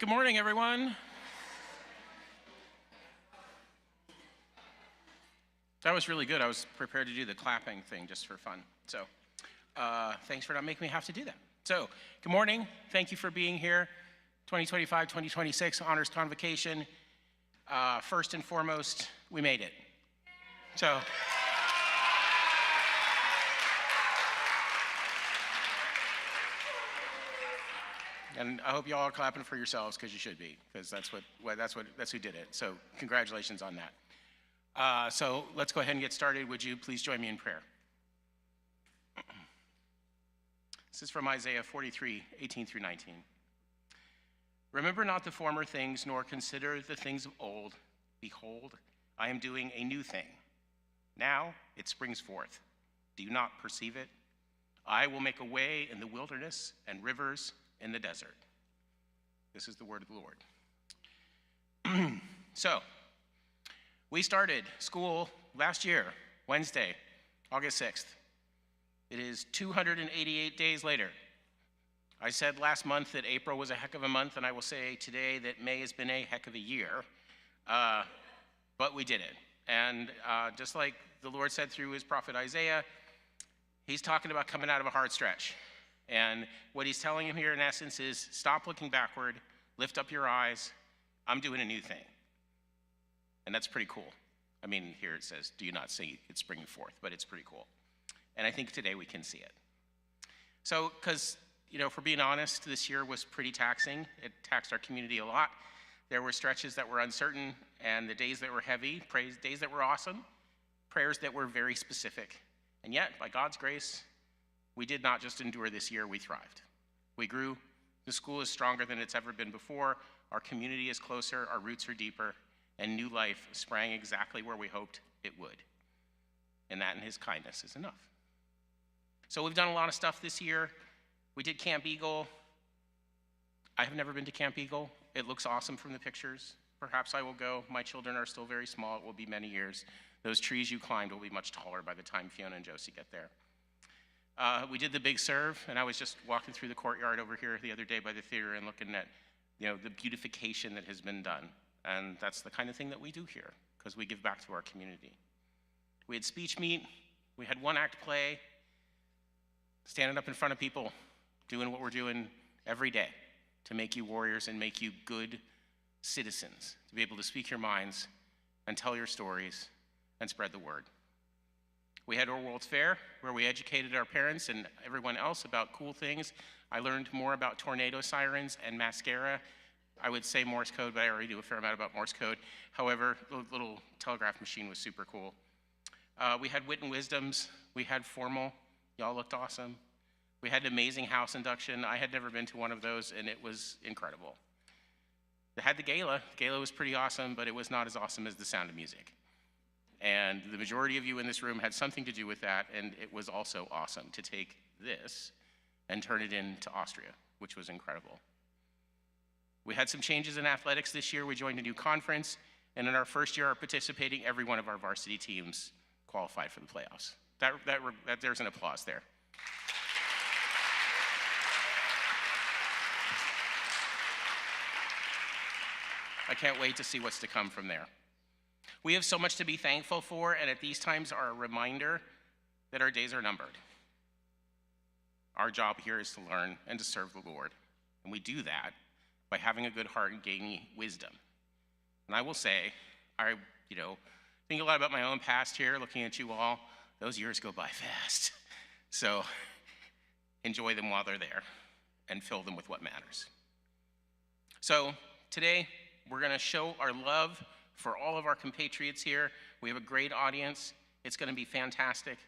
Good morning, everyone. That was really good. I was prepared to do the clapping thing just for fun. So thanks for not making me have to do that. So good morning. Thank you for being here. 2025, 2026 Honors Convocation. First and foremost, we made it. So and I hope you all are clapping for yourselves, because you should be, because that's who did it. So congratulations on that. So let's go ahead and get started. Would you please join me in prayer? This is from Isaiah 43, 18 through 19. Remember not the former things, nor consider the things of old. Behold, I am doing a new thing. Now it springs forth. Do you not perceive it? I will make a way in the wilderness and rivers in the desert. This is the word of the Lord. So, we started school last year, Wednesday, August 6th. It is 288 days later. I said last month that April was a heck of a month, and I will say today that May has been a heck of a year. But we did it. And just like the Lord said through his prophet Isaiah, he's talking about coming out of a hard stretch. And what he's telling him here in essence is, stop looking backward, lift up your eyes, I'm doing a new thing. And that's pretty cool. I mean, here it says, do you not see it springing forth? But it's pretty cool. And I think today we can see it. So, because, for being honest, this year was pretty taxing. It taxed our community a lot. There were stretches that were uncertain, and the days that were heavy, days that were awesome, prayers that were very specific. And yet, by God's grace, we did not just endure this year, we thrived. We grew. The school is stronger than it's ever been before. Our community is closer, our roots are deeper, and new life sprang exactly where we hoped it would. And that in his kindness is enough. So we've done a lot of stuff this year. We did Camp Eagle. I have never been to Camp Eagle. It looks awesome from the pictures. Perhaps I will go. My children are still very small. It will be many years. Those trees you climbed will be much taller by the time Fiona and Josie get there. We did the big serve, and I was just walking through the courtyard over here the other day by the theater and looking at, the beautification that has been done. And that's the kind of thing that we do here, because we give back to our community. We had speech meet. We had one-act play, standing up in front of people, doing what we're doing every day to make you warriors and make you good citizens, to be able to speak your minds and tell your stories and spread the word. We had our World's Fair, where we educated our parents and everyone else about cool things. I learned more about tornado sirens and mascara. I would say Morse code, but I already knew a fair amount about Morse code. However, the little telegraph machine was super cool. We had wit and wisdoms. We had formal. Y'all looked awesome. We had an amazing house induction. I had never been to one of those, and it was incredible. They had the gala. The gala was pretty awesome, but it was not as awesome as the Sound of Music. And the majority of you in this room had something to do with that, and it was also awesome to take this and turn it into Austria, which was incredible. We had some changes in athletics this year. We joined a new conference, and in our first year of participating, every one of our varsity teams qualified for the playoffs. There's an applause there. I can't wait to see what's to come from there. We have so much to be thankful for, and at these times are a reminder that our days are numbered. Our job here is to learn and to serve the Lord, and we do that by having a good heart and gaining wisdom. And I will say, I think a lot about my own past here, looking at you all. Those years go by fast. So enjoy them while they're there and fill them with what matters. So today, we're going to show our love for all of our compatriots here. We have a great audience. It's going to be fantastic.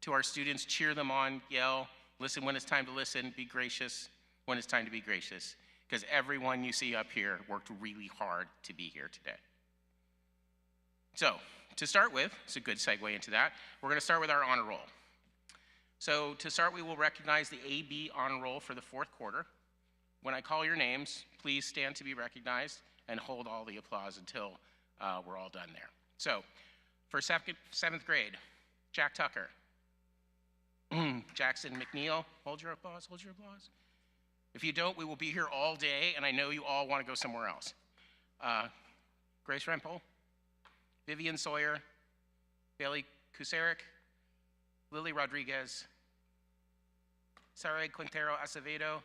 To our students, cheer them on, yell, listen when it's time to listen, be gracious when it's time to be gracious, because everyone you see up here worked really hard to be here today. So, to start with, it's a good segue into that, we're going to start with our honor roll. So, to start, we will recognize the AB honor roll for the fourth quarter. When I call your names, please stand to be recognized and hold all the applause until we're all done there. So, for seventh grade, Jack Tucker. Jackson McNeil, hold your applause, hold your applause. If you don't, we will be here all day, and I know you all want to go somewhere else. Grace Rempel, Vivian Sawyer, Bailey Kusaric, Lily Rodriguez, Sarah Quintero Acevedo,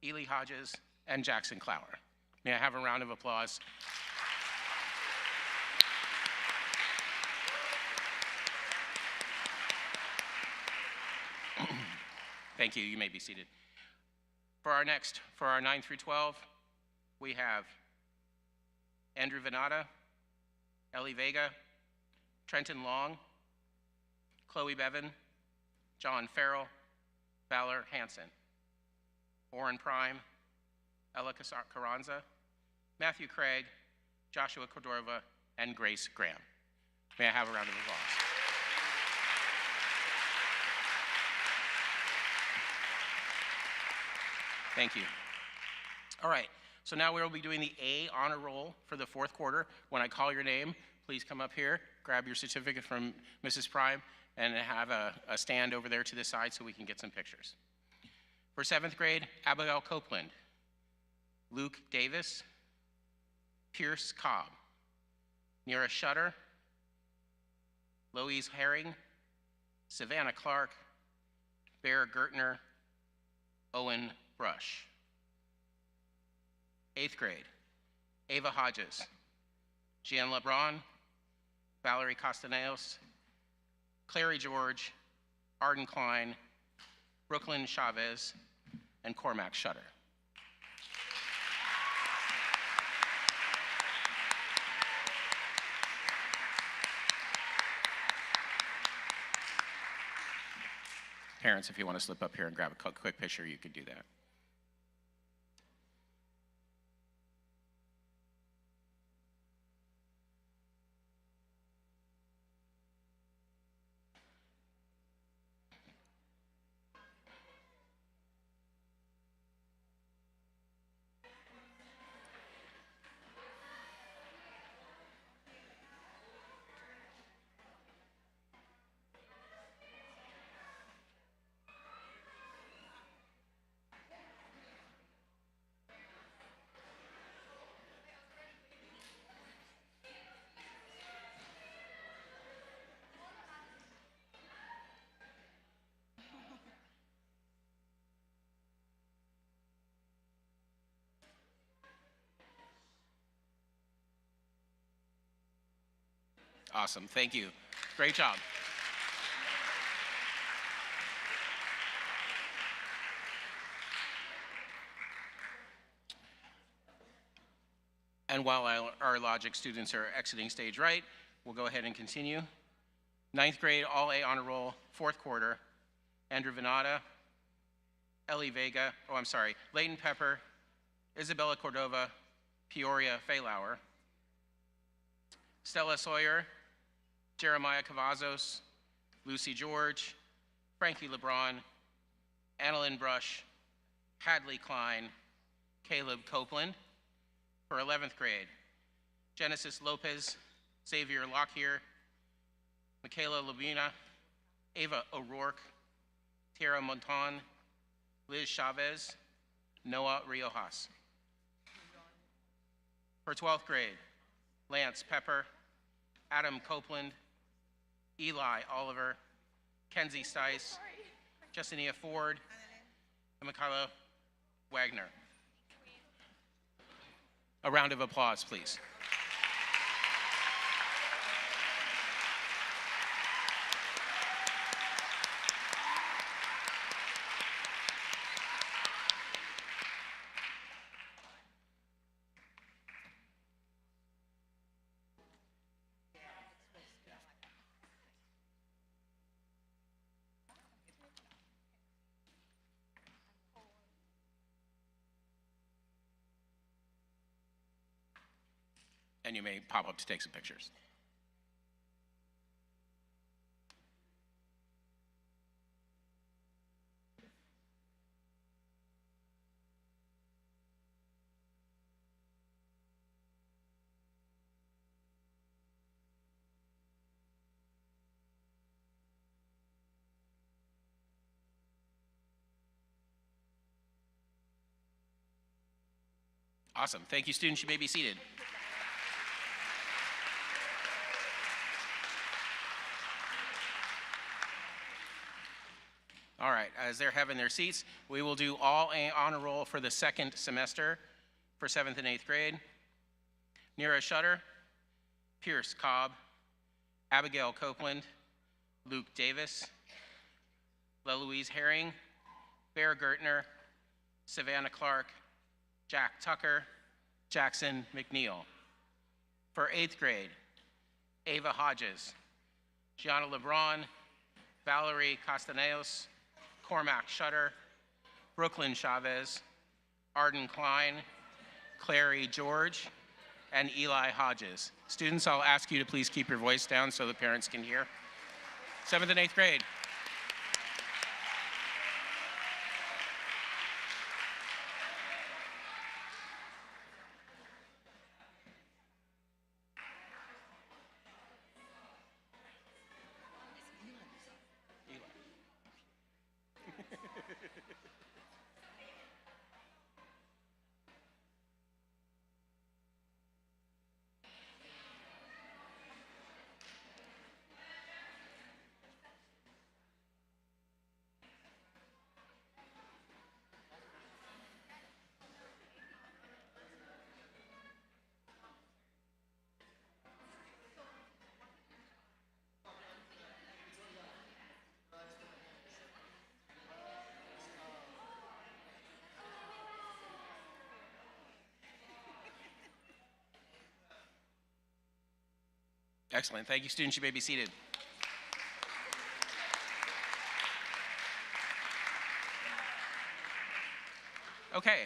Ely Hodges, and Jackson Clower. May I have a round of applause? Thank you. You may be seated. For our 9 through 12, we have Andrew Venata, Ellie Vega, Trenton Long, Chloe Bevan, John Farrell, Valor Hansen, Oren Prime, Ella Carranza, Matthew Craig, Joshua Cordova, and Grace Graham. May I have a round of applause? Thank you. All right, so now we'll be doing the A honor roll for the fourth quarter. When I call your name, please come up here, grab your certificate from Mrs. Prime, and have a stand over there to the side so we can get some pictures. For 7th grade, Abigail Copeland, Luke Davis, Pierce Cobb, Nira Shutter, Louise Herring, Savannah Clark, Bear Gertner, Owen Brush. 8th grade, Ava Hodges, Jeanne LeBron, Valerie Castaneos, Clary George, Arden Klein, Brooklyn Chavez, and Cormac Shutter. Parents, if you want to slip up here and grab a quick picture, you could do that. Awesome, thank you. Great job. And while our logic students are exiting stage right, we'll go ahead and continue. 9th grade, all A honor roll, 4th quarter, Andrew Venata, Ellie Vega, Leighton Pepper, Isabella Cordova, Peoria Faylauer, Stella Sawyer, Jeremiah Cavazos, Lucy George, Frankie LeBron, Annalyn Brush, Hadley Klein, Caleb Copeland. For 11th grade, Genesis Lopez, Xavier Lockyer, Michaela Labina, Ava O'Rourke, Tara Monton, Liz Chavez, Noah Riojas. For 12th grade, Lance Pepper, Adam Copeland, Eli Oliver, Kenzie Stice, Justinia Ford, and Michaela Wagner. A round of applause, please. And you may pop up to take some pictures. Awesome. Thank you, students. You may be seated. All right, as they're having their seats, we will do all honor roll for the second semester for 7th and 8th grade. Nira Shutter, Pierce Cobb, Abigail Copeland, Luke Davis, Louise Herring, Bear Gertner, Savannah Clark, Jack Tucker, Jackson McNeil. For 8th grade, Ava Hodges, Gianna LeBron, Valerie Castaneos, Cormac Shutter, Brooklyn Chavez, Arden Klein, Clary George, and Eli Hodges. Students, I'll ask you to please keep your voice down so the parents can hear. 7th and 8th grade. Excellent. Thank you, students. You may be seated. Okay.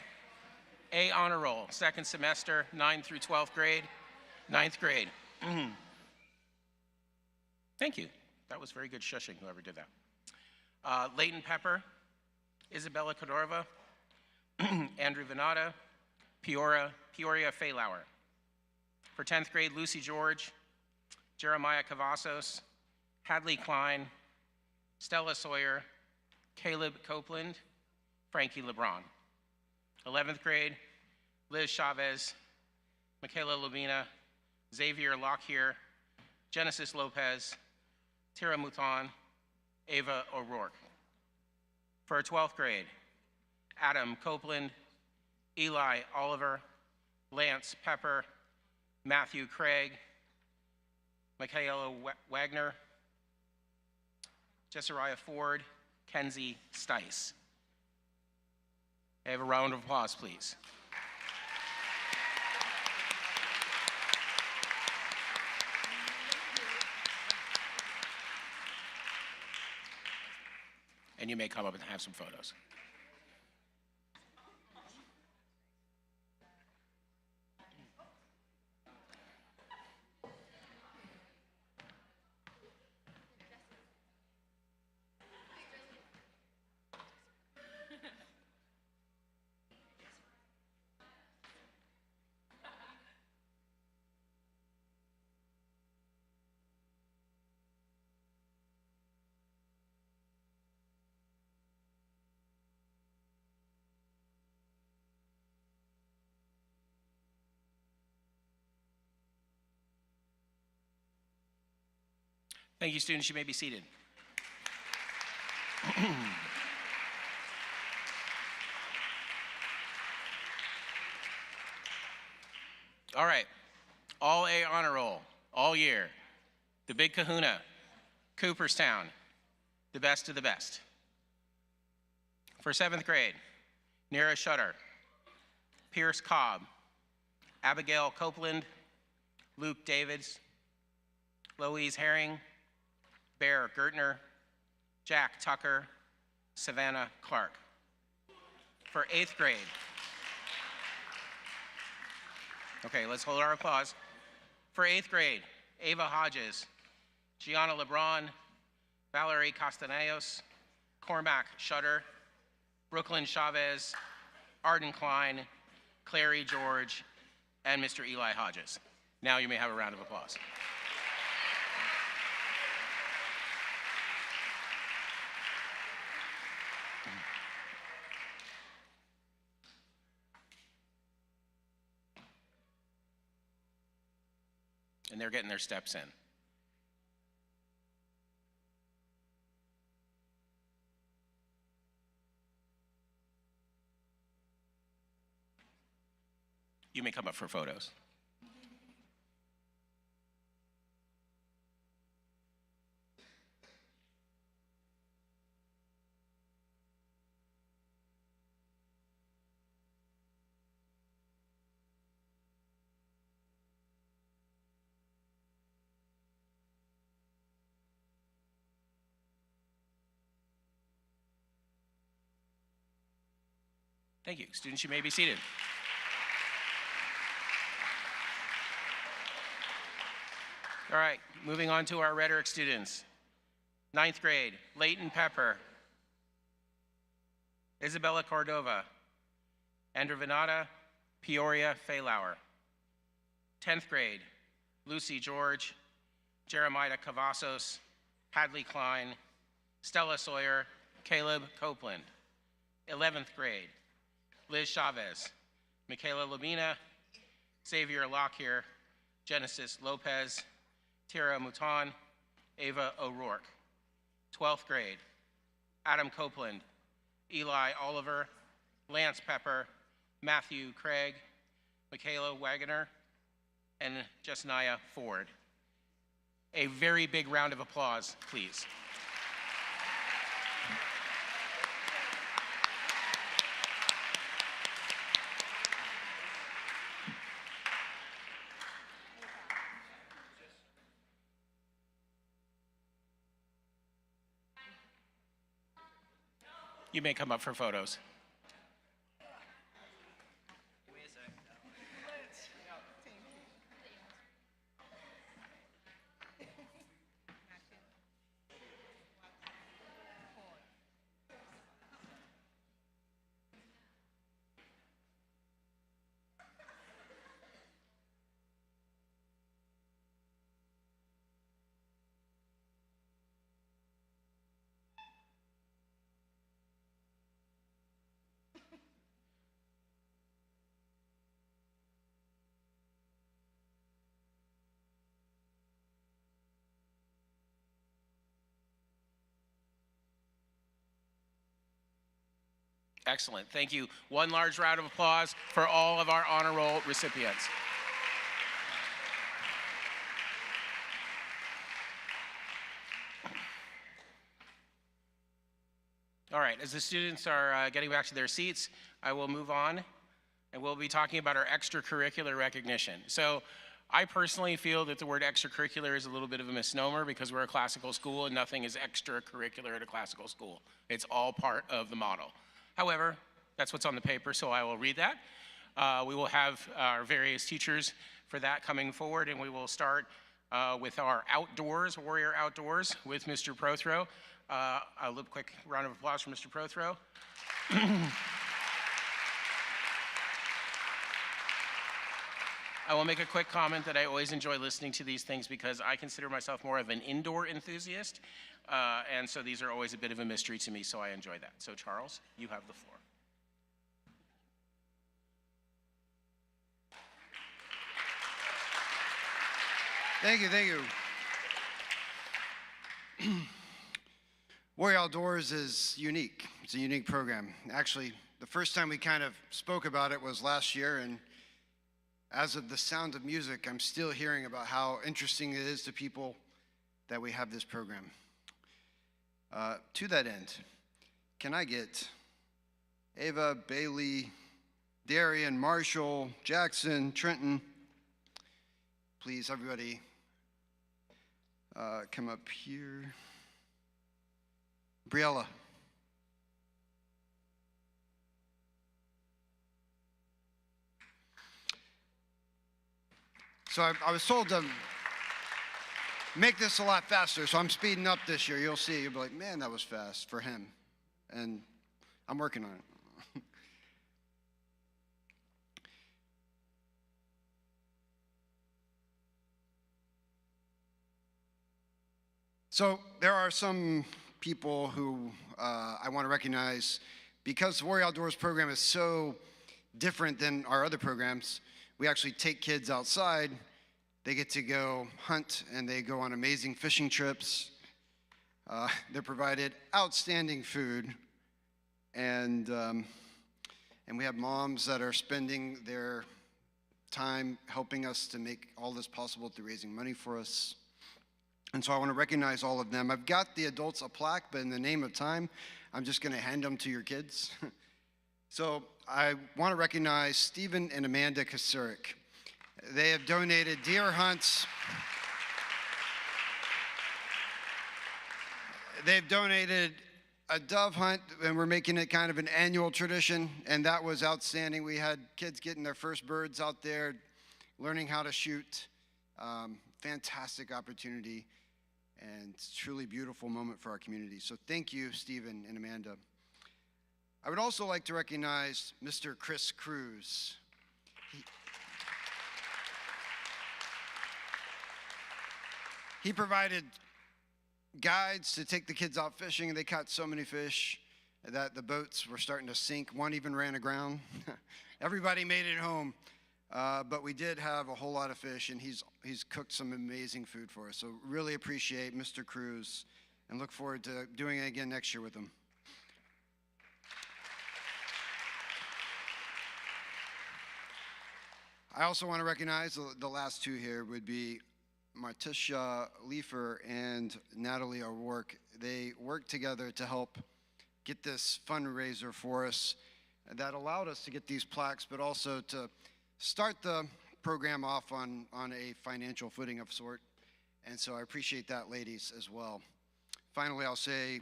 A honor roll, second semester, 9th through 12th grade, 9th grade. Thank you. That was very good shushing, whoever did that. Leighton Pepper, Isabella Kodorova, Andrew Venata, Peoria Faylauer. For 10th grade, Lucy George, Jeremiah Cavazos, Hadley Klein, Stella Sawyer, Caleb Copeland, Frankie LeBron. 11th grade, Liz Chavez, Michaela Lubina, Xavier Lockhear, Genesis Lopez, Tara Mouton, Ava O'Rourke. For 12th grade, Adam Copeland, Eli Oliver, Lance Pepper, Matthew Craig, Michaela Wagner, Jessariah Ford, Kenzie Stice. I have a round of applause, please. And you may come up and have some photos. Thank you, students. You may be seated. All right. All A honor roll, all year. The Big Kahuna, Cooperstown, the best of the best. For 7th grade, Nira Shutter, Pierce Cobb, Abigail Copeland, Luke Davids, Louise Herring, Bear Gertner, Jack Tucker, Savannah Clark. For 8th grade, okay, let's hold our applause. For 8th grade, Ava Hodges, Gianna LeBron, Valerie Castaneos, Cormac Shutter, Brooklyn Chavez, Arden Klein, Clary George, and Mr. Eli Hodges. Now you may have a round of applause. and they're getting their steps in. You may come up for photos. Thank you. Students, you may be seated. All right, moving on to our rhetoric students. 9th grade, Leighton Pepper, Isabella Cordova, Andrevinata Peoria Faylauer. 10th grade, Lucy George, Jeremiah Cavazos, Hadley Klein, Stella Sawyer, Caleb Copeland. 11th grade, Liz Chavez, Michaela Labina, Xavier Lockyer, Genesis Lopez, Tara Mouton, Ava O'Rourke. 12th grade, Adam Copeland, Eli Oliver, Lance Pepper, Matthew Craig, Michaela Wagoner, and Jesniah Ford. A very big round of applause, please. You may come up for photos. Excellent, thank you. One large round of applause for all of our honor roll recipients. All right, as the students are getting back to their seats, I will move on and we'll be talking about our extracurricular recognition. So I personally feel that the word extracurricular is a little bit of a misnomer because we're a classical school and nothing is extracurricular at a classical school. It's all part of the model. However, that's what's on the paper, so I will read that. We will have our various teachers for that coming forward, and we will start with our outdoors, Warrior Outdoors, with Mr. Prothrow. A little quick round of applause for Mr. Prothrow. I will make a quick comment that I always enjoy listening to these things because I consider myself more of an indoor enthusiast, and so these are always a bit of a mystery to me, so I enjoy that. So Charles, you have the floor. Thank you, thank you. Warrior Outdoors is unique. It's a unique program. Actually, the first time we kind of spoke about it was last year, and as of the sound of music, I'm still hearing about how interesting it is to people that we have this program. To that end, can I get Ava, Bailey, Darian, Marshall, Jackson, Trenton, please, everybody, come up here. Briella. So I was told to make this a lot faster, so I'm speeding up this year. You'll see. You'll be like, man, that was fast for him. And I'm working on it. So there are some people who I want to recognize because the Warrior Outdoors program is so different than our other programs. We actually take kids outside. They get to go hunt and they go on amazing fishing trips. They're provided outstanding food, and we have moms that are spending their time helping us to make all this possible through raising money for us. And so I want to recognize all of them. I've got the adults a plaque, but in the name of time, I'm just going to hand them to your kids. So I want to recognize Stephen and Amanda Kasurik. They have donated deer hunts. They've donated a dove hunt, and we're making it kind of an annual tradition, and that was outstanding. We had kids getting their first birds out there, learning how to shoot. Fantastic opportunity, and truly beautiful moment for our community. So thank you, Stephen and Amanda. I would also like to recognize Mr. Chris Cruz. He provided guides to take the kids out fishing, and they caught so many fish that the boats were starting to sink. One even ran aground. Everybody made it home, but we did have a whole lot of fish, and he's cooked some amazing food for us. So really appreciate Mr. Cruz, and look forward to doing it again next year with him. I also want to recognize the last two here would be Martisha Leifer and Natalie O'Rourke. They worked together to help get this fundraiser for us that allowed us to get these plaques, but also to start the program off on a financial footing of sort. And so I appreciate that, ladies, as well. Finally, I'll say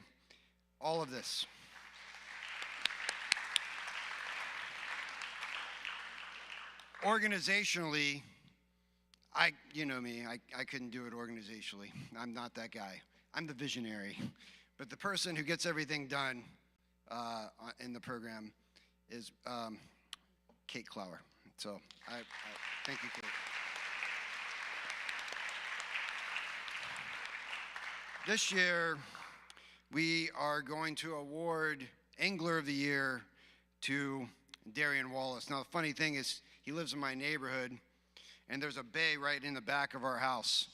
all of this. Organizationally, you know me, I couldn't do it organizationally. I'm not that guy. I'm the visionary. But the person who gets everything done in the program is Kate Clower. So I thank you, Kate. This year, we are going to award Angler of the Year to Darian Wallace. Now, the funny thing is, he lives in my neighborhood, and there's a bay right in the back of our house.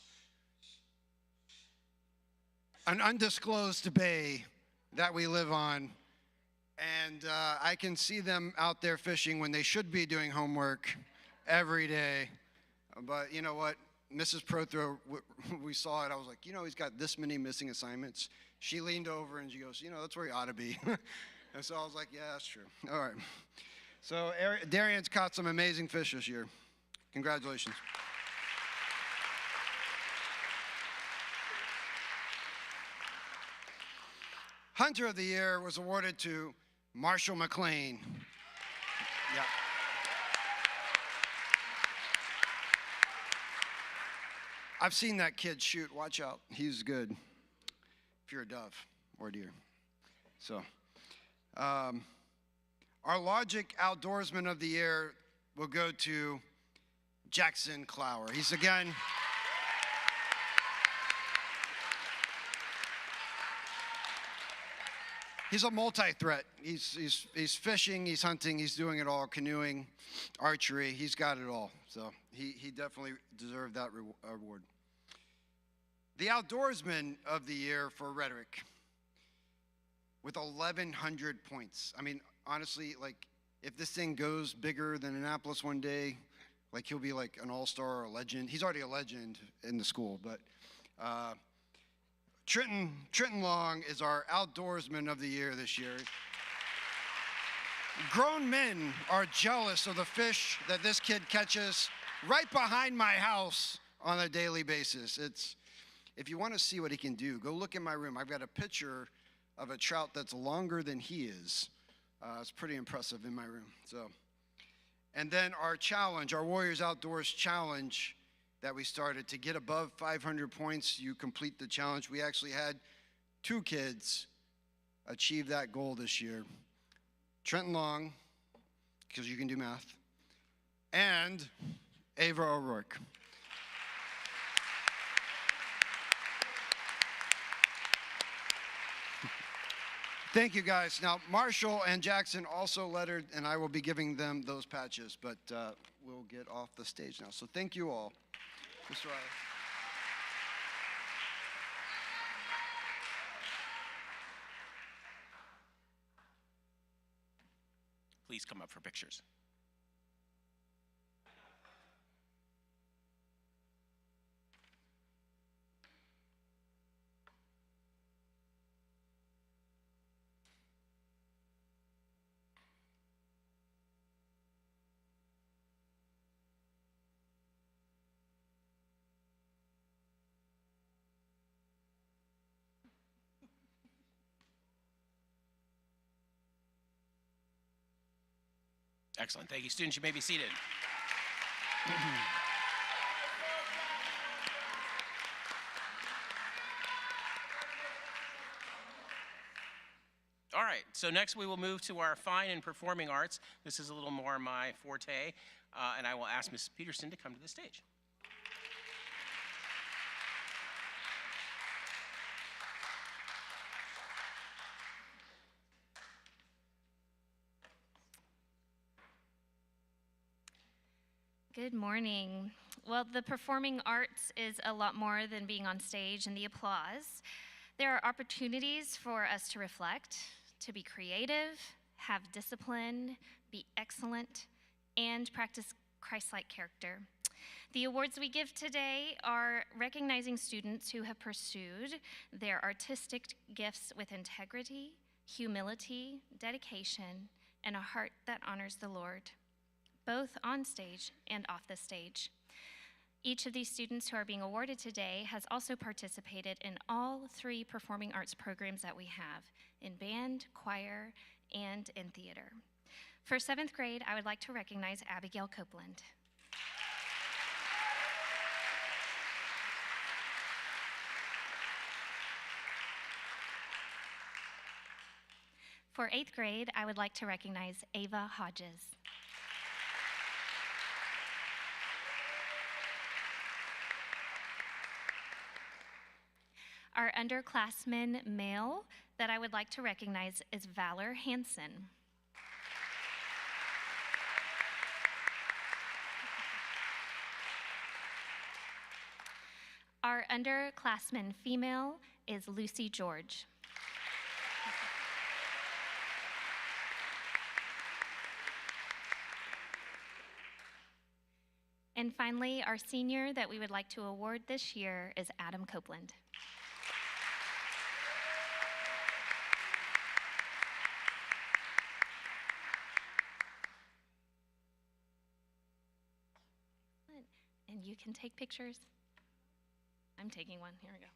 An undisclosed bay that we live on, and I can see them out there fishing when they should be doing homework every day. But you know what? Mrs. Prothro, we saw it. I was like, you know, he's got this many missing assignments. She leaned over and she goes, you know, that's where he ought to be. And so I was like, yeah, that's true. All right. So Darian's caught some amazing fish this year. Congratulations. Hunter of the Year was awarded to Marshall McLean. Yeah. I've seen that kid shoot. Watch out. He's good if you're a dove or a deer. So, our Logic Outdoorsman of the Year will go to Jackson Clower. He's again, he's a multi-threat. He's fishing, he's hunting, he's doing it all, canoeing, archery, he's got it all. So he definitely deserved that award. The Outdoorsman of the Year for Rhetoric with 1,100 points. I mean, honestly, like, if this thing goes bigger than Annapolis one day, like, he'll be like an all-star or a legend. He's already a legend in the school, but Trenton Long is our Outdoorsman of the Year this year. Grown men are jealous of the fish that this kid catches right behind my house on a daily basis. If you want to see what he can do, go look in my room. I've got a picture of a trout that's longer than he is. It's pretty impressive in my room. So, and then our challenge, our Warriors Outdoors challenge that we started to get above 500 points, you complete the challenge. We actually had 2 kids achieve that goal this year. Trenton Long, because you can do math, and Ava O'Rourke. Thank you, guys. Now, Marshall and Jackson also lettered, and I will be giving them those patches, but we'll get off the stage now. So thank you all. Mr. Riley. Please come up for pictures. Excellent. Thank you. Students, you may be seated. All right, so next we will move to our fine and performing arts. This is a little more my forte, and I will ask Ms. Peterson to come to the stage. Good morning. Well, the performing arts is a lot more than being on stage and the applause. There are opportunities for us to reflect, to be creative, have discipline, be excellent, and practice Christ-like character. The awards we give today are recognizing students who have pursued their artistic gifts with integrity, humility, dedication, and a heart that honors the Lord, both on stage and off the stage. Each of these students who are being awarded today has also participated in all 3 performing arts programs that we have, in band, choir, and in theater. For 7th grade, I would like to recognize Abigail Copeland. For 8th grade, I would like to recognize Ava Hodges. Our underclassman male that I would like to recognize is Valor Hansen. Our underclassman female is Lucy George. And finally, our senior that we would like to award this year is Adam Copeland. And you can take pictures. I'm taking one. Here we go.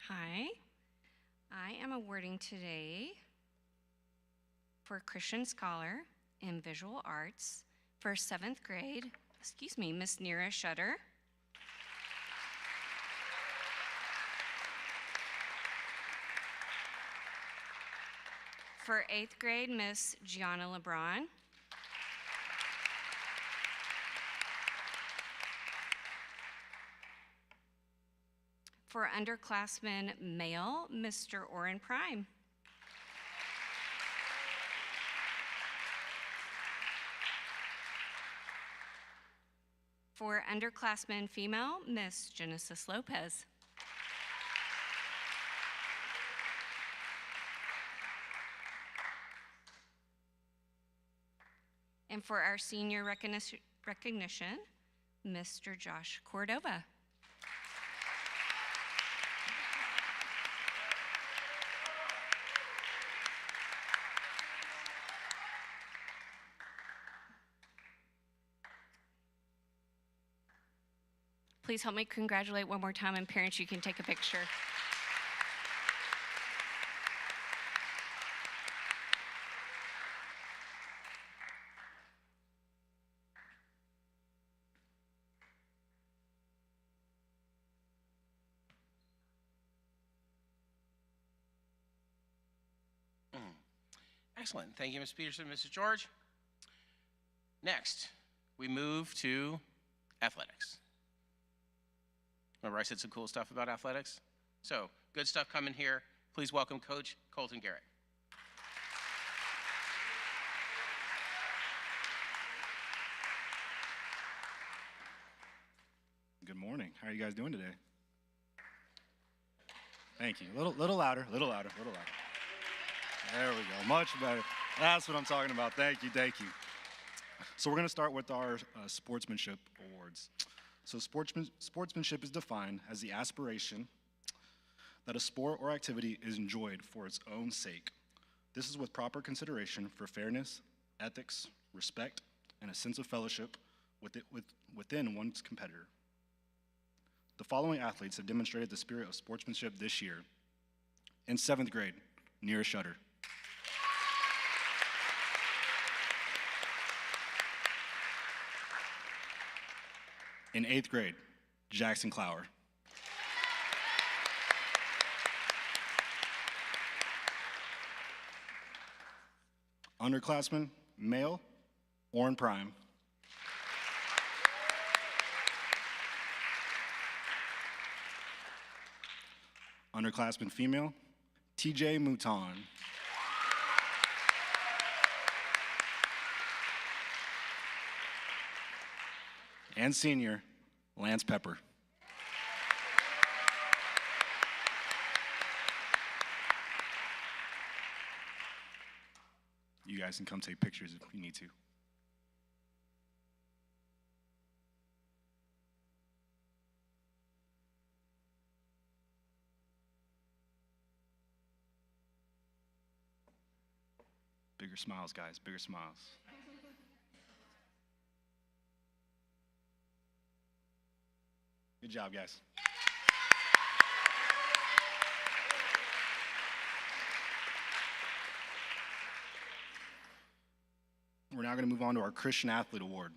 Hi, I am awarding today for Christian Scholar in Visual Arts for 7th grade, Miss Nira Shutter. For 8th grade, Miss Gianna LeBron. For underclassman male, Mr. Oren Prime. For underclassman female, Miss Genesis Lopez. And for our senior recognition, Mr. Josh Cordova. Please help me congratulate one more time, and parents, you can take a picture. Excellent. Thank you, Ms. Peterson, Mrs. George. Next, we move to athletics. Remember I said some cool stuff about athletics? So, good stuff coming here. Please welcome Coach Colton Garrett. Good morning. How are you guys doing today? Thank you. Little louder, little louder, little louder. There we go. Much better. That's what I'm talking about. Thank you, thank you. So we're going to start with our sportsmanship awards. So sportsmanship is defined as the aspiration that a sport or activity is enjoyed for its own sake. This is with proper consideration for fairness, ethics, respect, and a sense of fellowship within one's competitor. The following athletes have demonstrated the spirit of sportsmanship this year. In 7th grade, Neera Shutter. In 8th grade, Jackson Clower. Underclassman, male, Orrin Prime. Underclassman female, TJ Mouton. And senior, Lance Pepper. You guys can come take pictures if you need to. Bigger smiles, guys, bigger smiles. Good job, guys. We're now going to move on to our Christian Athlete Award.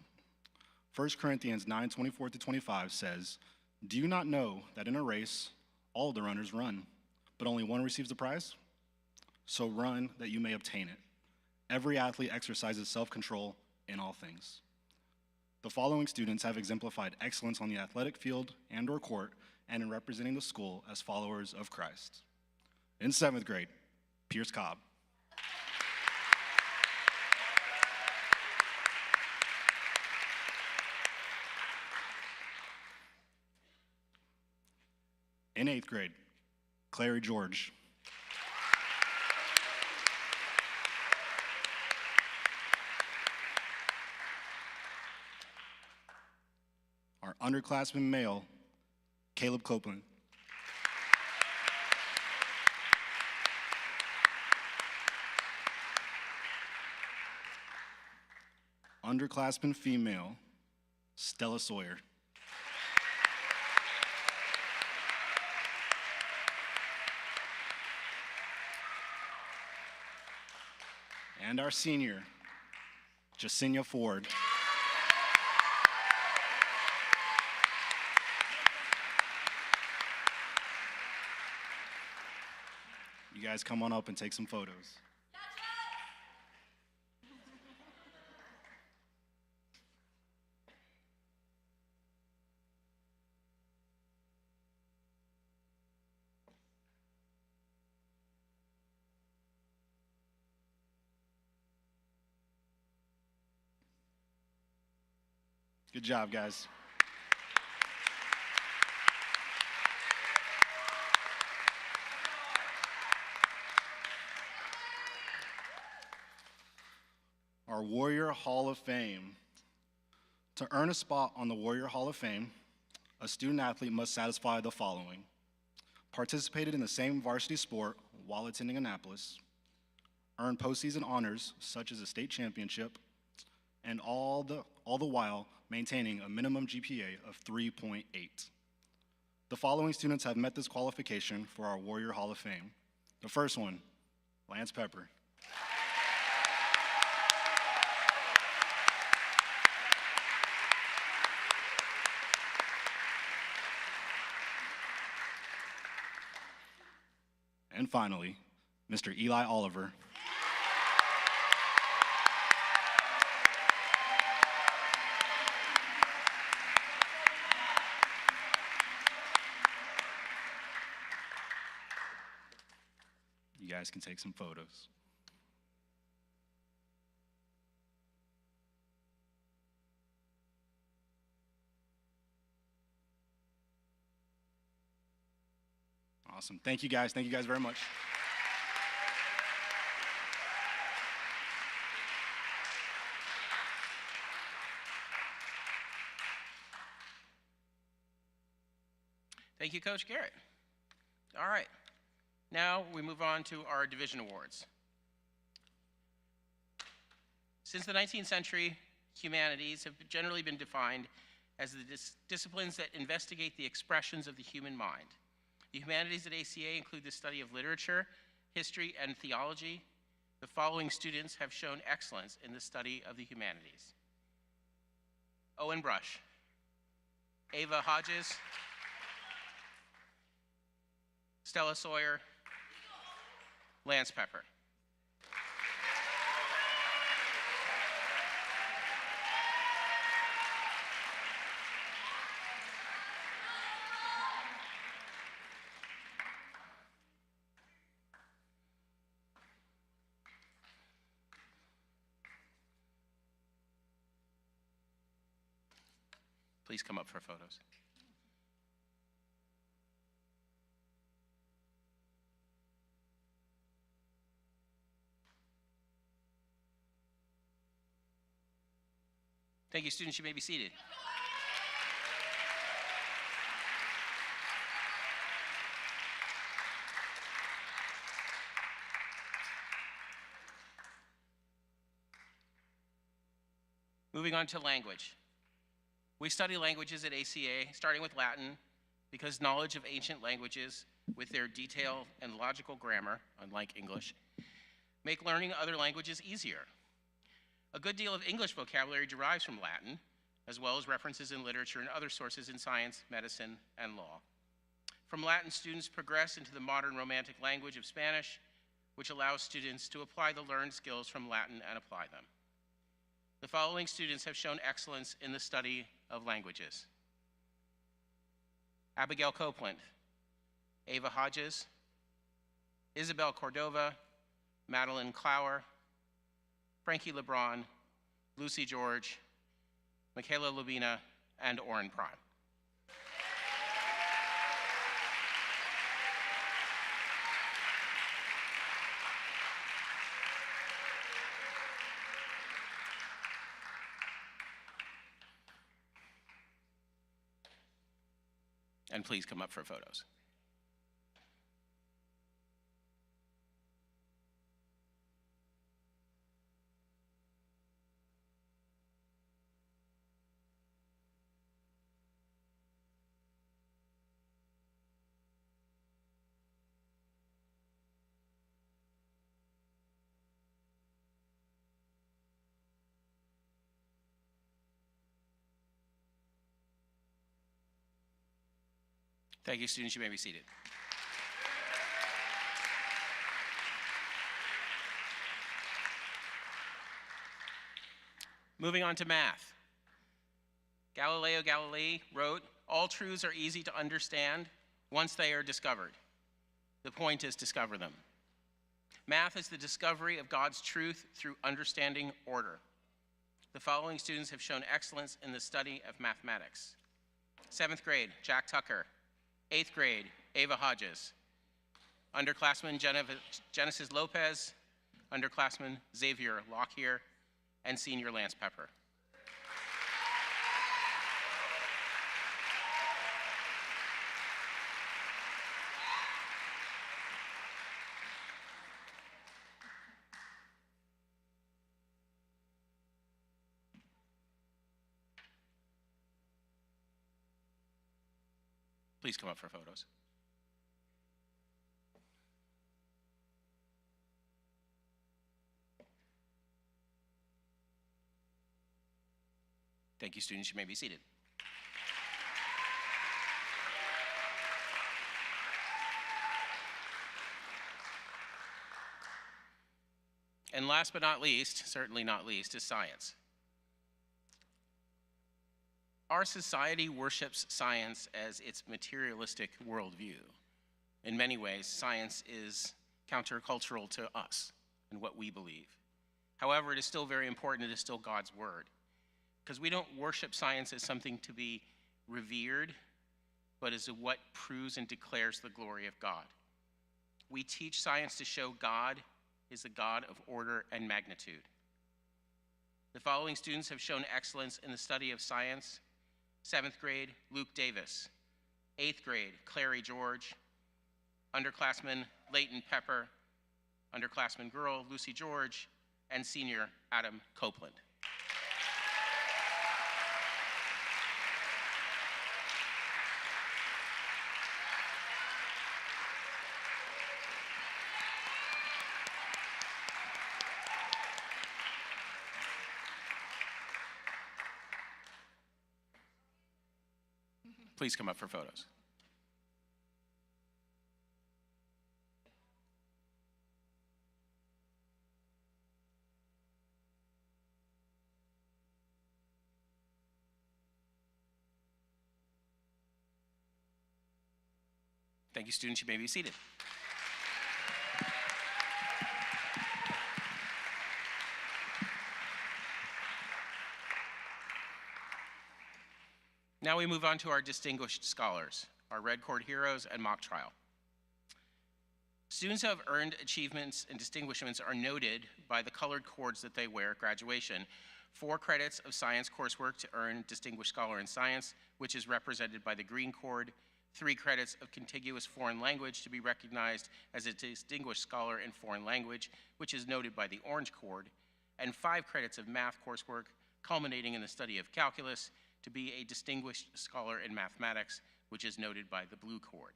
1 Corinthians 9:24-25 says, "Do you not know that in a race all of the runners run, but only one receives the prize? So run that you may obtain it. Every athlete exercises self-control in all things." The following students have exemplified excellence on the athletic field and/or court and in representing the school as followers of Christ. In 7th grade, Pierce Cobb. In 8th grade, Clary George. Our underclassman male, Caleb Copeland. Underclassman female, Stella Sawyer. And our senior, Jasenia Ford. You guys come on up and take some photos. Good job, guys. Our Warrior Hall of Fame. To earn a spot on the Warrior Hall of Fame, a student athlete must satisfy the following: participated in the same varsity sport while attending Annapolis, earned postseason honors such as a state championship, and all the while maintaining a minimum GPA of 3.8. The following students have met this qualification for our Warrior Hall of Fame. The first one, Lance Pepper. And finally, Mr. Eli Oliver. guys can take some photos. Awesome. Thank you guys. Thank you guys very much. Thank you, Coach Garrett. All right, now we move on to our division awards. Since the 19th century, humanities have generally been defined as the disciplines that investigate the expressions of the human mind. The humanities at ACA include the study of literature, history, and theology. The following students have shown excellence in the study of the humanities: Owen Brush, Ava Hodges, Stella Sawyer, Lance Pepper. Please come up for photos. Thank you, students. You may be seated. Moving on to language. We study languages at ACA, starting with Latin, because knowledge of ancient languages, with their detail and logical grammar, unlike English, make learning other languages easier. A good deal of English vocabulary derives from Latin, as well as references in literature and other sources in science, medicine, and law. From Latin, students progress into the modern Romantic language of Spanish, which allows students to apply the learned skills from Latin and apply them. The following students have shown excellence in the study of languages: Abigail Copeland, Ava Hodges, Isabel Cordova, Madeline Clower, Frankie LeBron, Lucy George, Michaela Lubina, and Oren Prime. And please come up for photos. Thank you, students. You may be seated. Moving on to math. Galileo Galilei wrote, "All truths are easy to understand once they are discovered. The point is discover them." Math is the discovery of God's truth through understanding order. The following students have shown excellence in the study of mathematics: 7th grade, Jack Tucker; 8th grade, Ava Hodges; underclassman Genesis Lopez; underclassman Xavier Lockyer; and senior Lance Pepper. Please come up for photos. Thank you, students. You may be seated. And last but not least, certainly not least, is science. Our society worships science as its materialistic worldview. In many ways, science is countercultural to us and what we believe. However, it is still very important. It is still God's word. Because we don't worship science as something to be revered, but as what proves and declares the glory of God. We teach science to show God is a God of order and magnitude. The following students have shown excellence in the study of science. 7th grade, Luke Davis. 8th grade, Clary George. Underclassman, Leighton Pepper. Underclassman girl, Lucy George. And senior, Adam Copeland. Please come up for photos. Thank you, students. You may be seated. Now we move on to our distinguished scholars, our Red Cord heroes and mock trial. Students who have earned achievements and distinguishments are noted by the colored cords that they wear at graduation. 4 credits of science coursework to earn Distinguished Scholar in Science, which is represented by the green cord. 3 credits of contiguous foreign language to be recognized as a Distinguished Scholar in Foreign Language, which is noted by the orange cord. And 5 credits of math coursework, culminating in the study of calculus, to be a Distinguished Scholar in Mathematics, which is noted by the blue cord.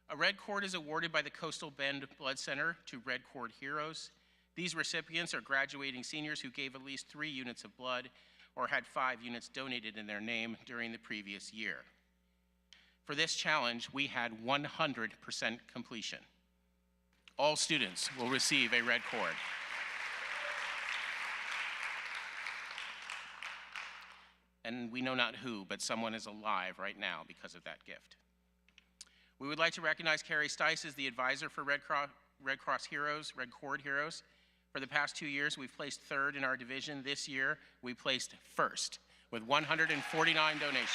A red cord is awarded by the Coastal Bend Blood Center to Red Cord heroes. These recipients are graduating seniors who gave at least 3 units of blood or had 5 units donated in their name during the previous year. For this challenge, we had 100% completion. All students will receive a red cord. And we know not who, but someone is alive right now because of that gift. We would like to recognize Carrie Stice as the advisor for Red Cross Heroes, Red Cord Heroes. For the past 2 years, we've placed 3rd in our division. This year, we placed 1st with 149 donations.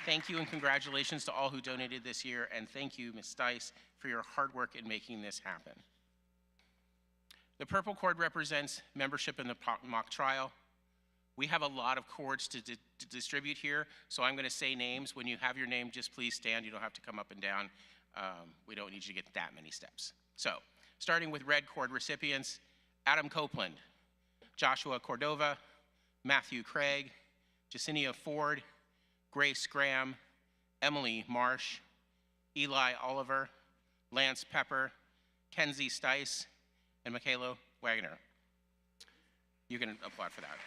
Thank you and congratulations to all who donated this year, and thank you, Ms. Stice, for your hard work in making this happen. The purple cord represents membership in the mock trial. We have a lot of cords to distribute here, so I'm going to say names. When you have your name, just please stand. You don't have to come up and down. We don't need you to get that many steps. So, starting with red cord recipients, Adam Copeland, Joshua Cordova, Matthew Craig, Jacinia Ford, Grace Graham, Emily Marsh, Eli Oliver, Lance Pepper, Kenzie Stice, and Michaela Wagner. You can applaud for that.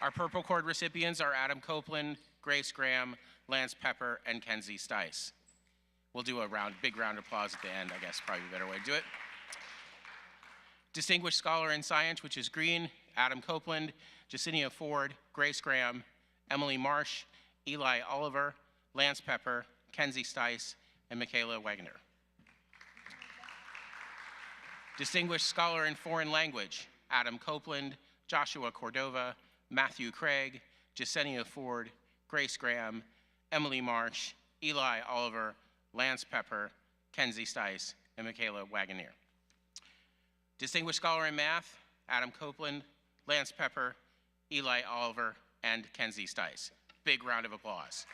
Our purple cord recipients are Adam Copeland, Grace Graham, Lance Pepper, and Kenzie Stice. We'll do a big round of applause at the end, I guess, probably a better way to do it. Distinguished Scholar in Science, which is green, Adam Copeland, Jacinia Ford, Grace Graham, Emily Marsh, Eli Oliver, Lance Pepper, Kenzie Stice, and Michaela Wagner. Distinguished Scholar in Foreign Language, Adam Copeland, Joshua Cordova, Matthew Craig, Jacinia Ford, Grace Graham, Emily Marsh, Eli Oliver, Lance Pepper, Kenzie Stice, and Michaela Wagner. Distinguished Scholar in Math, Adam Copeland, Lance Pepper, Eli Oliver, and Kenzie Stice. Big round of applause.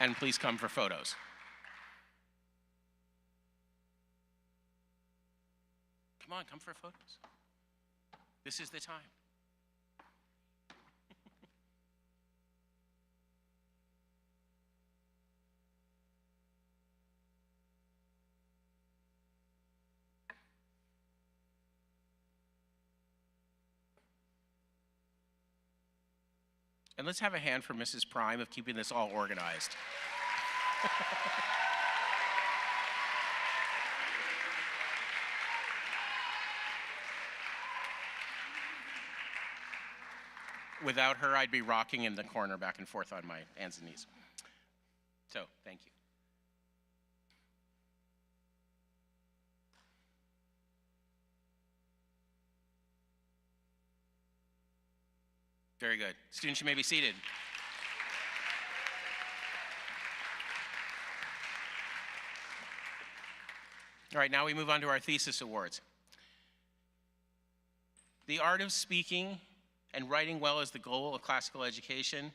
And please come for photos. Come on, come for photos. This is the time. And let's have a hand for Mrs. Prime of keeping this all organized. Without her, I'd be rocking in the corner back and forth on my hands and knees. So, thank you. Very good. Students, you may be seated. All right, now we move on to our thesis awards. The art of speaking and writing well is the goal of classical education.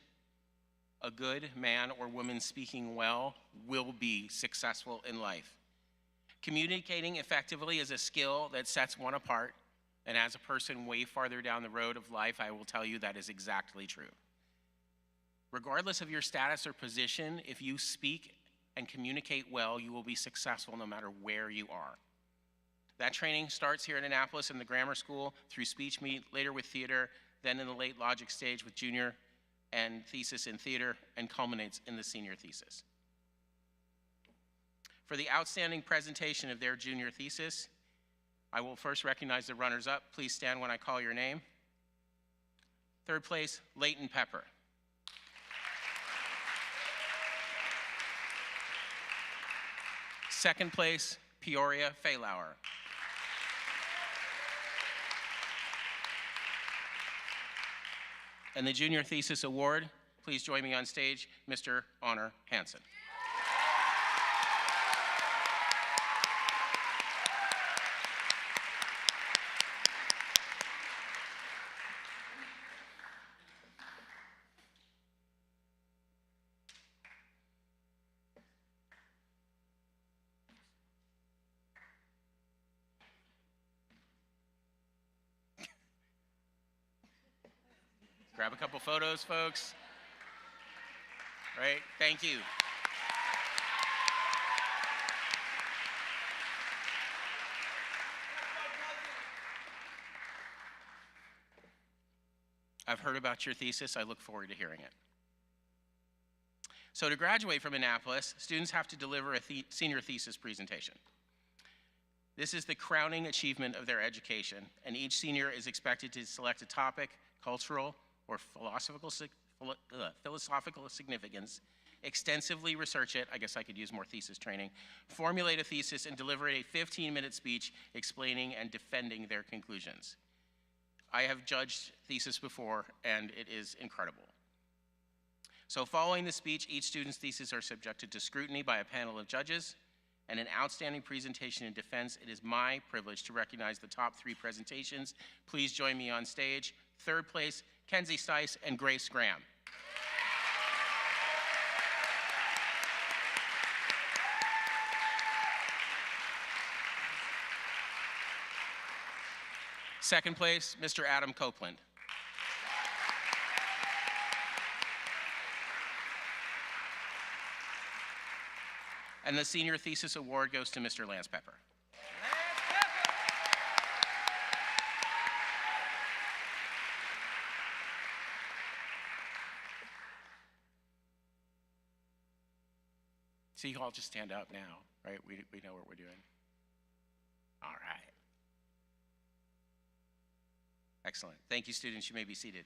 A good man or woman speaking well will be successful in life. Communicating effectively is a skill that sets one apart, and as a person way farther down the road of life, I will tell you that is exactly true. Regardless of your status or position, if you speak and communicate well, you will be successful no matter where you are. That training starts here at Annapolis in the grammar school, through speech meet, later with theater, then in the late logic stage with junior and thesis in theater, and culminates in the senior thesis. For the outstanding presentation of their junior thesis, I will first recognize the runners-up. Please stand when I call your name. Third place, Leighton Pepper. Second place, Peoria Faylauer. And the Junior Thesis Award, please join me on stage, Mr. Honor Hansen. Grab a couple photos, folks. Right, thank you. I've heard about your thesis. I look forward to hearing it. So to graduate from Annapolis, students have to deliver a senior thesis presentation. This is the crowning achievement of their education, and each senior is expected to select a topic, cultural, or philosophical significance, extensively research it, I guess I could use more thesis training, formulate a thesis, and deliver a 15-minute speech explaining and defending their conclusions. I have judged thesis before, and it is incredible. So following the speech, each student's thesis are subjected to scrutiny by a panel of judges, and an outstanding presentation in defense. It is my privilege to recognize the top 3 presentations. Please join me on stage. Third place, Kenzie Stice and Grace Graham. Second place, Mr. Adam Copeland. And the Senior Thesis Award goes to Mr. Lance Pepper. So you all just stand up now, right? We know what we're doing. All right. Excellent. Thank you, students. You may be seated.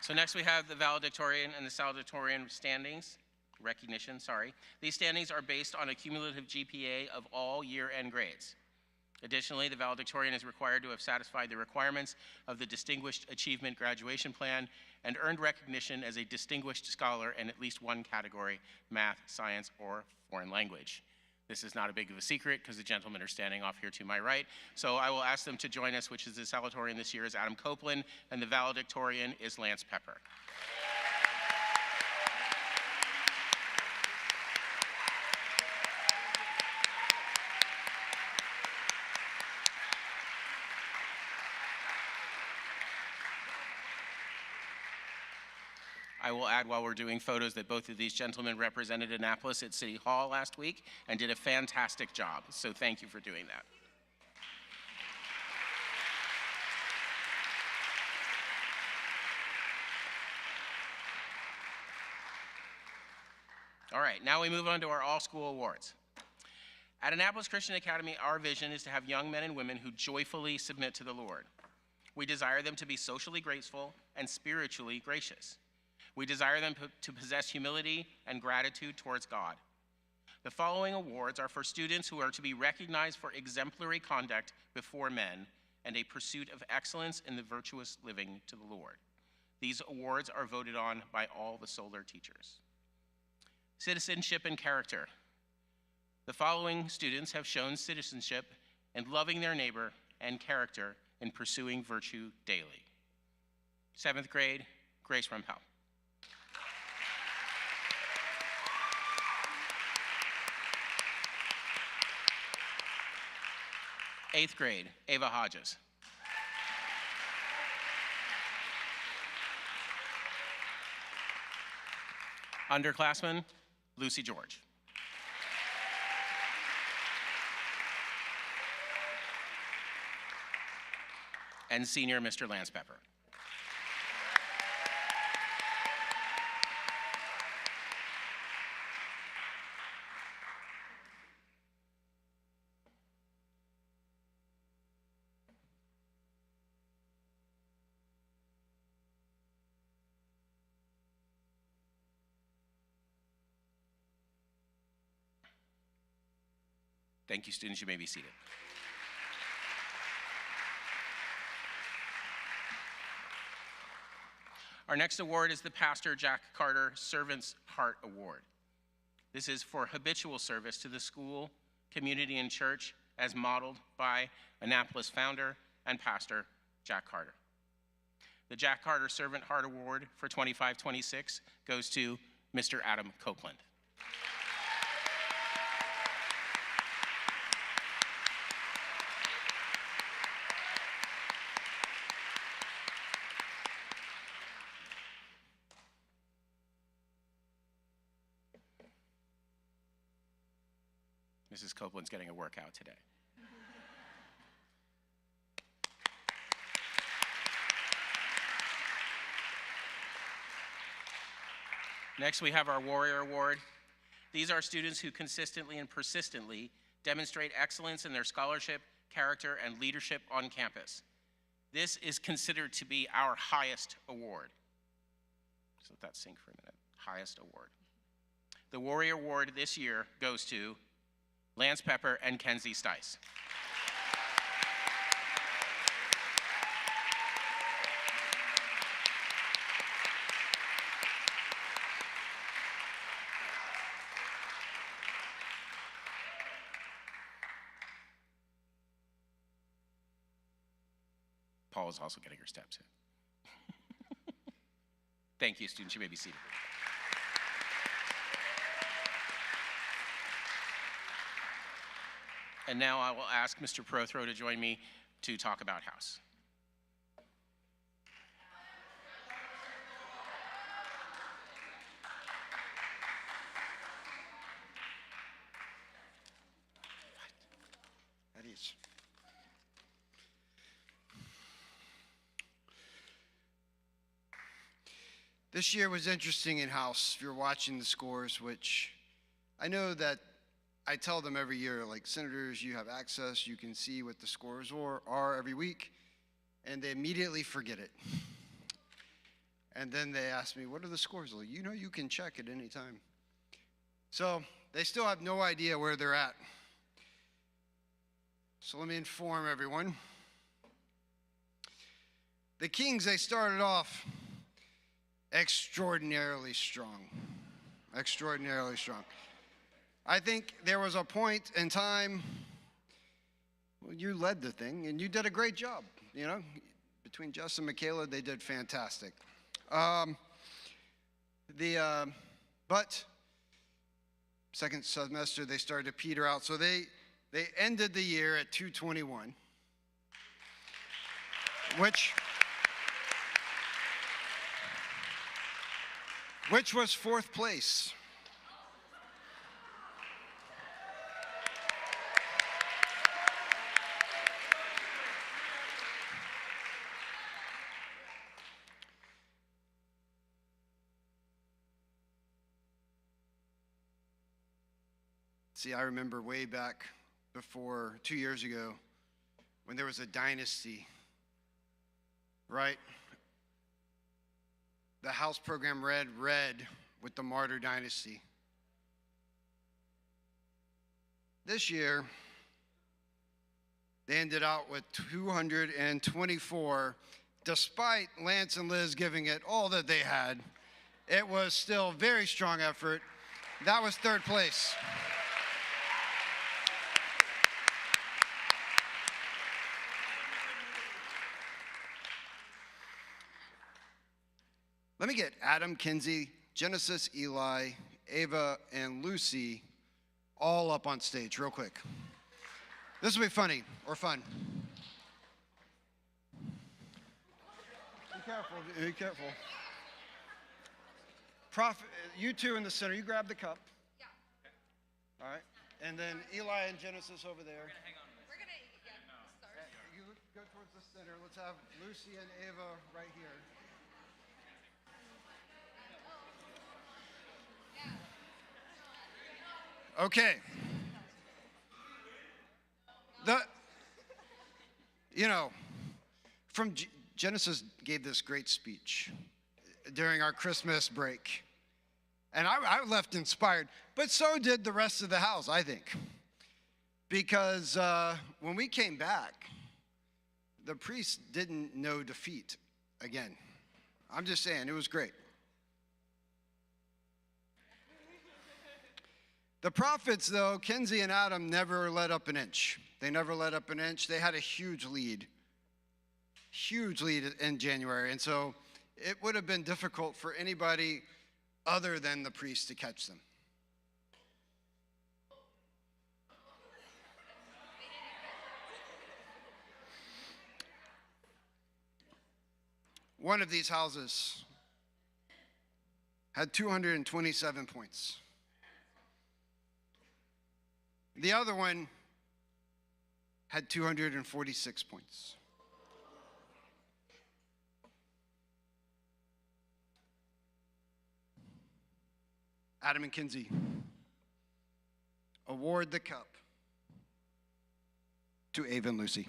So next we have the valedictorian and the salutatorian recognition. These standings are based on a cumulative GPA of all year-end grades. Additionally, the valedictorian is required to have satisfied the requirements of the Distinguished Achievement Graduation Plan and earned recognition as a distinguished scholar in at least one category, math, science, or foreign language. This is not a big of a secret because the gentlemen are standing off here to my right. So I will ask them to join us, which is the salutatorian this year is Adam Copeland, and the valedictorian is Lance Pepper. I will add while we're doing photos that both of these gentlemen represented Annapolis at City Hall last week and did a fantastic job. So thank you for doing that. All right, now we move on to our all-school awards. At Annapolis Christian Academy, our vision is to have young men and women who joyfully submit to the Lord. We desire them to be socially graceful and spiritually gracious. We desire them to possess humility and gratitude towards God. The following awards are for students who are to be recognized for exemplary conduct before men and a pursuit of excellence in the virtuous living to the Lord. These awards are voted on by all the SoLaR teachers. Citizenship and character. The following students have shown citizenship in loving their neighbor and character in pursuing virtue daily. 7th grade, Grace Rempel. 8th grade, Ava Hodges. Underclassman, Lucy George. And senior, Mr. Lance Pepper. Thank you, students. You may be seated. Our next award is the Pastor Jack Carter Servant's Heart Award. This is for habitual service to the school, community, and church as modeled by Annapolis founder and pastor Jack Carter. The Jack Carter Servant Heart Award for 25-26 goes to Mr. Adam Copeland. Mrs. Copeland's getting a workout today. Next, we have our Warrior Award. These are students who consistently and persistently demonstrate excellence in their scholarship, character, and leadership on campus. This is considered to be our highest award. Just let that sink for a minute. Highest award. The Warrior Award this year goes to Lance Pepper and Kenzie Stice. Paul is also getting her steps in. Thank you, students. You may be seated. And now I will ask Mr. Prothro to join me to talk about House. At ease. This year was interesting in House. If you're watching the scores, which I know that I tell them every year, like, senators, you have access, you can see what the scores are every week, and they immediately forget it. And then they ask me, what are the scores? Like, you know, you can check at any time. So they still have no idea where they're at. So let me inform everyone. The Kings, they started off extraordinarily strong. Extraordinarily strong. I think there was a point in time when you led the thing, and you did a great job. You know, between Jess and Michaela, they did fantastic. But second semester, they started to peter out. So they ended the year at 221, which was fourth place. See, I remember way back before 2 years ago when there was a dynasty, right? The house program read with the Martyr Dynasty. This year, they ended out with 224, despite Lance and Liz giving it all that they had. It was still a very strong effort. That was third place. Let me get Adam, Kinsey, Genesis, Eli, Ava, and Lucy all up on stage real quick. This will be funny or fun. Be careful, be careful. You two in the center, you grab the cup. Yeah. All right. And then Eli and Genesis over there. We're going to hang on. We're going to start. You go towards the center. Let's have Lucy and Ava right here. Okay. Genesis gave this great speech during our Christmas break. And I left inspired, but so did the rest of the house, I think. Because when we came back, the priest didn't know defeat again. I'm just saying, it was great. The prophets, though, Kinsey and Adam, never let up an inch. They never let up an inch. They had a huge lead in January. And so it would have been difficult for anybody other than the priest to catch them. One of these houses had 227 points. The other one had 246 points. Adam and Kinsey, award the cup to Ava and Lucy.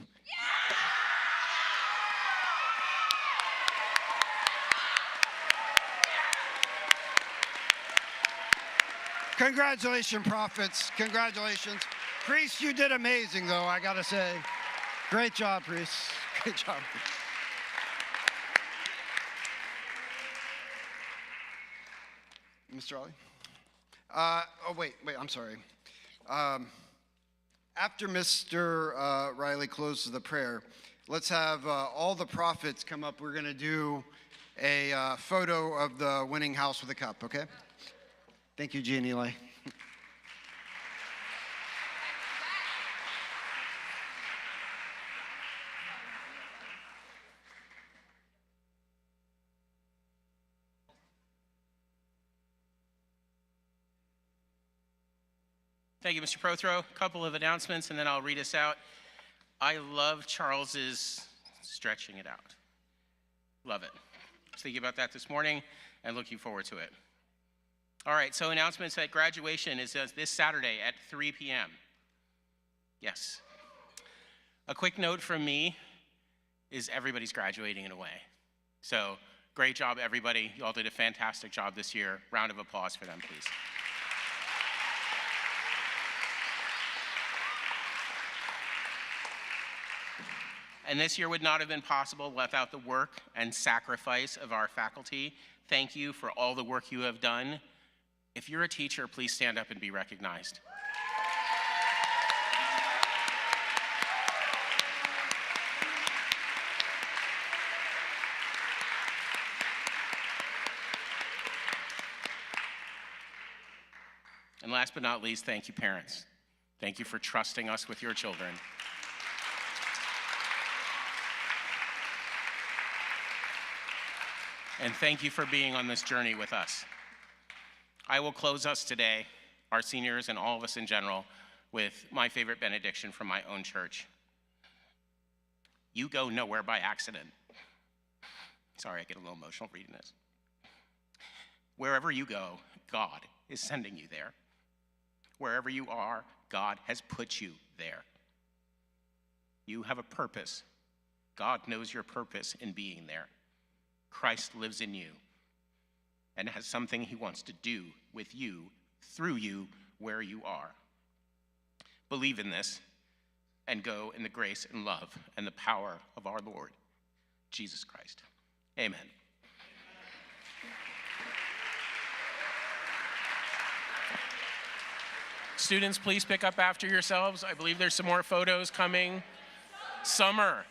Congratulations, prophets. Congratulations. Priest, you did amazing, though, I got to say. Great job, priest. Great job. Mr. Ollie? Wait, I'm sorry. After Mr. Riley closes the prayer, let's have all the prophets come up. We're going to do a photo of the winning house with a cup, okay? Thank you, G and Eli. Thank you, Mr. Prothro. A couple of announcements, and then I'll read us out. I love Charles's stretching it out. Love it. I was thinking about that this morning and looking forward to it. All right, so announcements that graduation is this Saturday at 3 p.m. Yes. A quick note from me is everybody's graduating in a way. So great job, everybody. You all did a fantastic job this year. Round of applause for them, please. And this year would not have been possible without the work and sacrifice of our faculty. Thank you for all the work you have done. If you're a teacher, please stand up and be recognized. And last but not least, thank you, parents. Thank you for trusting us with your children. And thank you for being on this journey with us. I will close us today, our seniors and all of us in general, with my favorite benediction from my own church. You go nowhere by accident. Sorry, I get a little emotional reading this. Wherever you go, God is sending you there. Wherever you are, God has put you there. You have a purpose. God knows your purpose in being there. Christ lives in you and has something he wants to do with you, through you, where you are. Believe in this and go in the grace and love and the power of our Lord, Jesus Christ. Amen. Students, please pick up after yourselves. I believe there's some more photos coming. Summer.